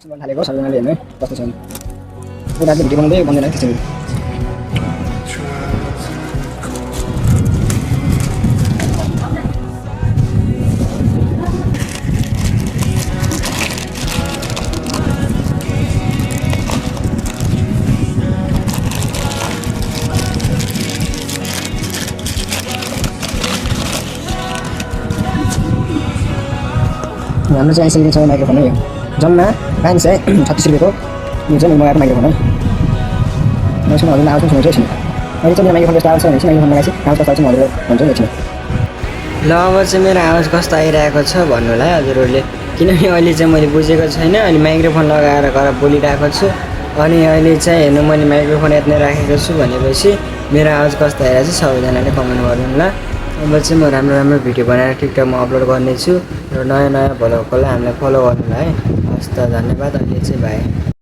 गर्न थालेको सबैजनाले हेर्नु है कस्तो छ त्यो रातले भिडियो बनाउँदै बन्दैन है त्यसरी हाम्रो चाहिँ आइसकेको छ माइक्रोफोन है यो जम्मा 536 रुपियाँको यो चाहिँ मैले मगाएको माइक्रोफोन है यसमा हजुरले आवाज पनि सुन्नुहुन्छ एकछिन अहिले चाहिँ मेरो माइक्रोफोन जस्तो आवाज छ भने चाहिँ माइक्रोफोन लगाएपछि आवाज कस्तो आउँछ म हजुरलाई भन्छु नि एकछिन ल अब चाहिँ मेरो आवाज कस्तो आइरहेको छ भन्नुलाई हजुरहरूले किनभने अहिले चाहिँ मैले बुझेको छैन अनि माइक्रोफोन लगाएर घर बोलिरहेको छु अनि अहिले चाहिँ हेर्नु मैले माइक्रोफोन यत्नै राखेको छु भनेपछि मेरो आवाज कस्तो आइरहेको छ सबैजनाले कमेन्ट गर्नु ल अब चाहिँ म राम्रो राम्रो भिडियो बनाएर टिकटकमा अपलोड गर्नेछु र नयाँ नयाँ भ्लगकोलाई हामीलाई फलो गर्नुलाई है हस् त धन्यवाद अहिले चाहिँ बाई